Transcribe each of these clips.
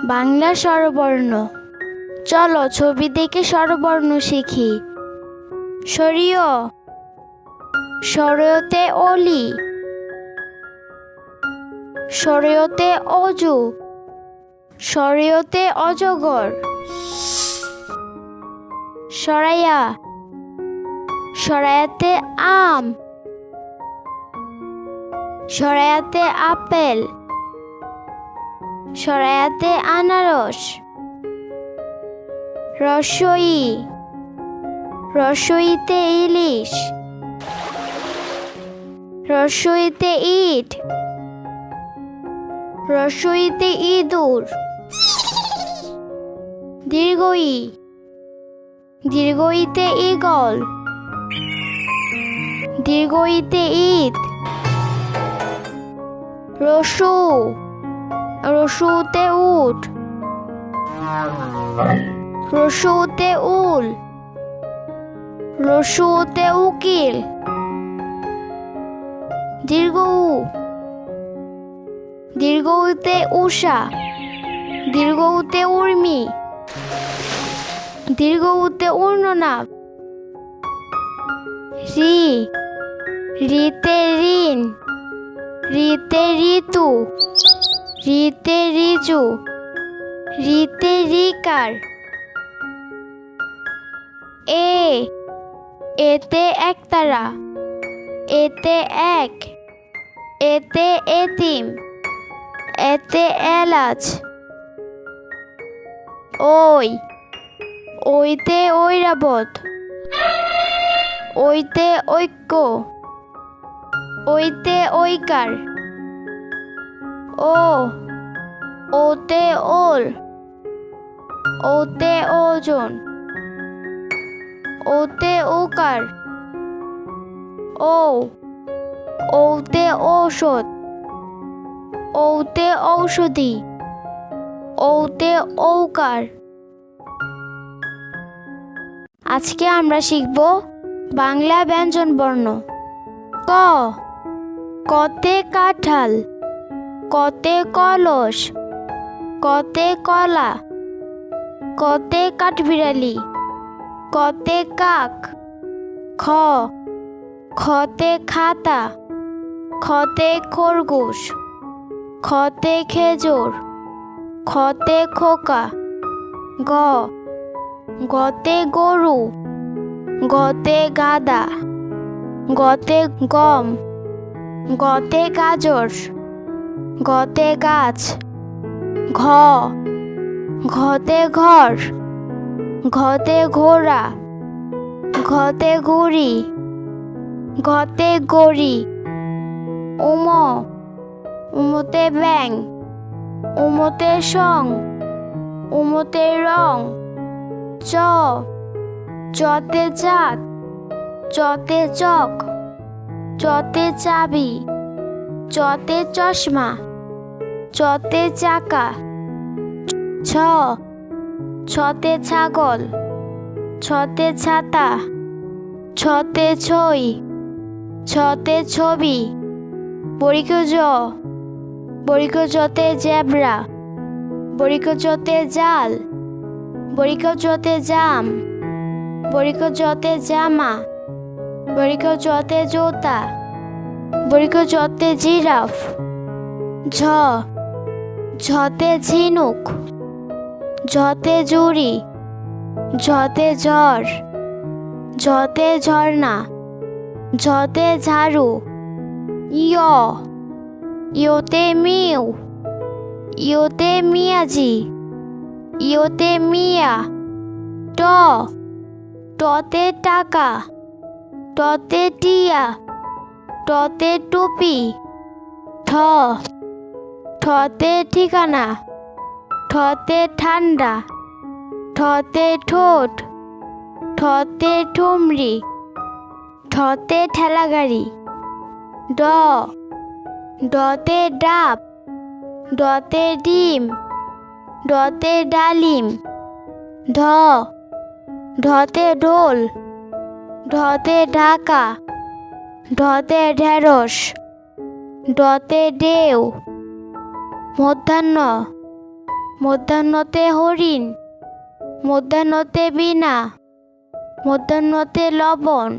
বাংলা স্বরবর্ণ। চলো ছবি দেখে স্বরবর্ণ শিখি। সরিয়, সরয়তে অলি, সরয়তে অজু, সরয়তে অজগর। সরাইয়া, সরায়াতে আম, সরায়াতে আপেল, সরায়াতে আনারস। রসই, রসইতে ইলিশ, রসইতে ইট, রসইতে ইঁদুর। দীর্ঘই, দীর্ঘইতে ঈগল, দীর্ঘইতে ঈদ। রসু, রসুতে উট, রসুতে উল, রসুতে উকিল। দীর্ঘ উ, দীর্ঘ উতে উষা, দীর্ঘ উতে উর্মি, দীর্ঘ উতে উর্ণনাভ। রি, রিতে ঋণ, রিতে ঋতু, রিতে রিজু, রিতে রিকার। এ, এতে একতারা, এতে এক, এতে এতিম, এতে এলাচ। ওই, ওইতে ঐরাবত, ওইতে ঐক্য, ওইতে ঐকার। ও, ওতে ওল, ওতে ওজন, ওতে ওকার। ও, ওতে ঔষধ, ওতে ঔষধি, ওতে ঔকার। আজকে আমরা শিখব বাংলা ব্যঞ্জন বর্ণ। ক, কতে কাঁঠাল, কতে কলস, কতে কলা, কতে কাঠবিড়ালি, কতে কাক। খ, খতে খাতা, খতে খরগোশ, খতে খেজুর, খতে খোকা। গ, গতে গরু, গতে গাদা, গতে গম, গতে গাজর, গতে গাছ। ঘ, ঘতে ঘর, ঘতে ঘোড়া, ঘতে ঘুড়ি, ঘতে গড়ি। উম, উমতে ব্যাং, উমতে সং, উমতে রং। চ, চতে চাঁদ, চতে চক, চতে চাবি, চতে চশমা, চতে চাকা। ছ, ছতে ছাগল, ছতে ছাতা, ছতে ছই, ছতে ছবি। বরিক জ, বরিক জতে জেব্রা, বরিক জতে জাল, বরিক জতে জাম, বরিক জতে জামা, বরিক জতে জোতা, বরিক জতে জিরাফ। ঝ, ঝতে ঝিনুক, ঝতে জুড়ি, ঝতে ঝড়, ঝতে ঝর্ণা, ঝতে ঝাড়ু। ইয়, ইয়তে মিউ, ইয়তে মিয়াজি, ইয়তে মিয়া। ট, টতে টাকা, টতে টিয়া, টতে টুপি। ঠ, ঠতে ঠিকানা, ঠতে ঠান্ডা, ঠতে ঠোঁট, ঠতে ঠুমরি, ঠতে ঠেলাগাড়ি। ড, ডতে ডাব, ডতে ডিম, ডতে ডালিম। ঢ, ঢতে ঢোল, ঢতে ঢাকা, ঢতে ঢেঁড়স, ডতে ডেউ। মধ্যাহ্ন, মধ্যাহ্নতে হরিণ, মধ্যাহ্নতে বীণা, মধ্যাহ্নতে লবণ,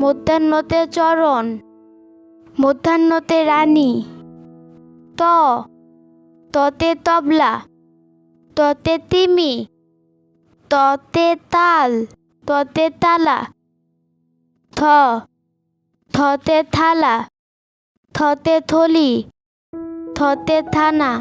মধ্যাহ্নতে চরণ, মধ্যাহ্নতে রানী। ততে তবলা, ততে তিমি, ততে তাল, ততে তালা। থতে থালা, থতে থলি, থতে থানা।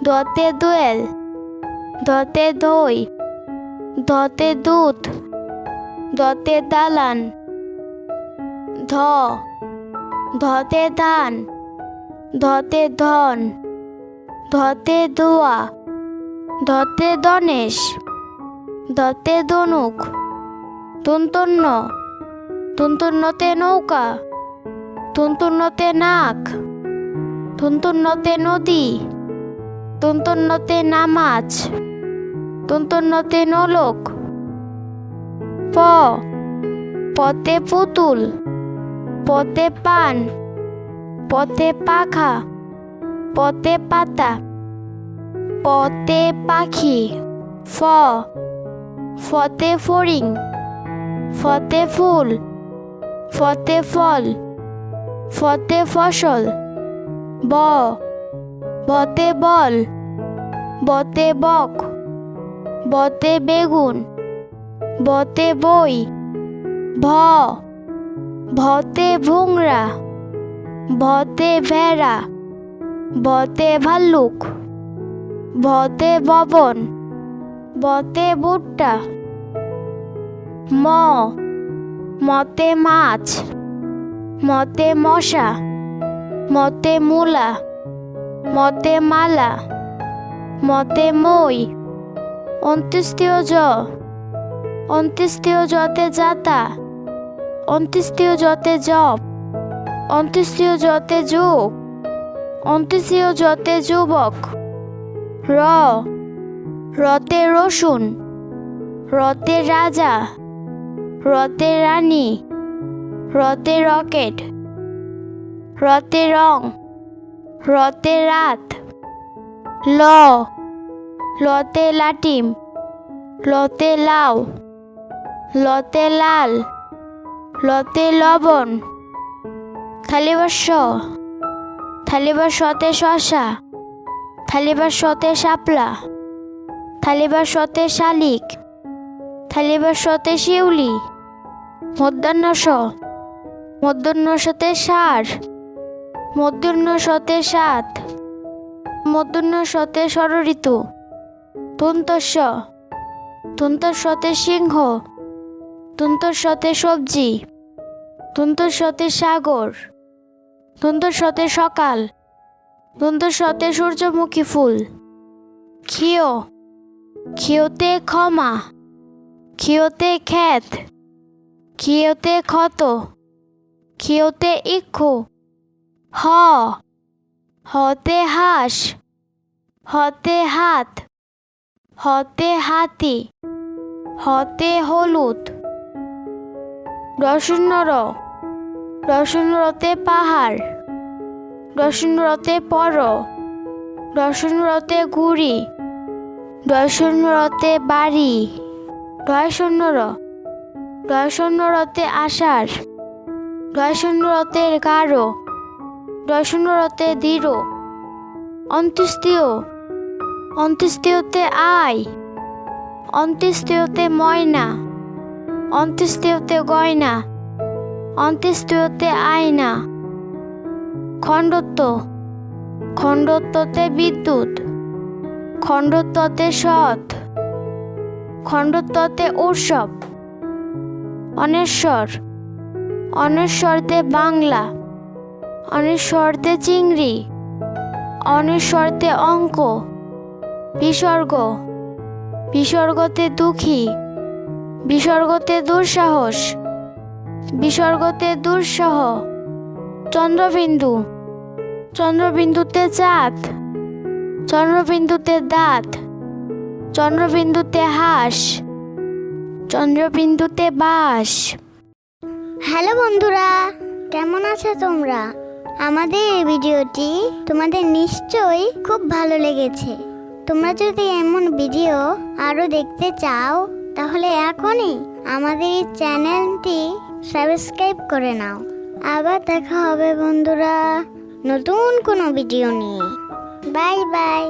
দতে দোয়েল, দতে দই, দতে দুধ, দতে দালান। ধতে ধান, ধতে ধন, ধতে ধোয়া, ধতে ধনেশ, ধতে ধনুক। তুন্তন্নতে নৌকা, তুন্তন্নতে নাক, তুন্তন্নতে নদী, তুন্তন্নতে নামাজ, তুন্তন্নতে নোলক। পতে পুতুল, পতে পান, পতে পাখা, পতে পাতা, পতে পাখি। ফতে ফড়িং, ফতে ফুল, ফতে ফল, ফতে ফসল। বতে বল, বতে বক, বতে বেগুন, বতে বই। ভতে ভুংরা, ভতে ভেড়া, ভতে ভাল্লুক, ভতে ভবন, বতে ভুট্টা। মতে মাছ, মতে মশা, মতে মূলা, মতে মালা, মতে মই। অন্ত্যেষ্টিয় অন্ত্যেষ্টিয় যতে যাতা, অন্ত্যেষ্টিয় যতে জপ, অন্ত্যেষ্টিয় যতে যুগ, অন্ত্যেষ্টিয় যতে যুবক। রতে রসুন, রতে রাজা, রতে রানী, রতে রকেট, রতে রং, রতে রাত। লতে লাটিম, লতে লাউ, লতে লাল, লতে লবণ। থালিবাসতে শশা, থালিবাসতে শাপলা, থালিবাসতে শালিক, থালিবাসতে শিউলি। মূর্ধন্যসতে ষাঁড়, মূর্ধন্যসতে সাত, মূর্ধন্যসতে ষড়ঋতু। তুন্তস্বতে সিংহ, তুন্তস্বতে সবজি, তুন্তস্বতে সাগর, তুন্তস্বতে সকাল, তুন্তস্বতে সূর্যমুখী ফুল। ক্ষিয়তে ক্ষমা, ক্ষিয়তে ক্ষেত, ক্ষিয়তে ক্ষত, ক্ষিয়তে ইক্ষু। হতে হাঁস, হতে হাত, হতে হাতি, হতে হলুদ। রতে পাহাড়, রতে পর, রতে ঘুড়ি, রতে বাড়ি। রতে আষাঢ়, রতে গাঢ়, রতে দৃঢ়। অন্ত্যেষ্টিয়তে আয়, অন্ত্যেষ্টিয়তে ময়না, অন্ত্যেষ্টিয়তে গয়না, অন্ত্যেষ্টিয়তে আয়না। খণ্ডত্বতে বিদ্যুৎ, খণ্ডত্বতে সৎ, খণ্ডত্বতে উৎসব। অনেশ্বরতে বাংলা, অনেশ্বরতে চিংড়ি, অনেশ্বরতে অঙ্ক। বিসর্গতে দুঃখী, বিসর্গতে দুঃসাহস, বিসর্গতে দুঃসহ। চন্দ্রবিন্দুতে চাঁদ, চন্দ্রবিন্দুতে দাঁত, চন্দ্রবিন্দুতে হাঁস, চন্দ্রবিন্দুতে বাঁশ। হ্যালো বন্ধুরা, কেমন আছো তোমরা? আমাদের এই ভিডিওটি তোমাদের নিশ্চয়ই খুব ভালো লেগেছে। তোমরা যদি এমন ভিডিও আরো দেখতে চাও তাহলে এখনই আমাদের এই চ্যানেলটি সাবস্ক্রাইব করে নাও। আবার দেখা হবে বন্ধুরা নতুন কোনো ভিডিও নিয়ে। Bye bye.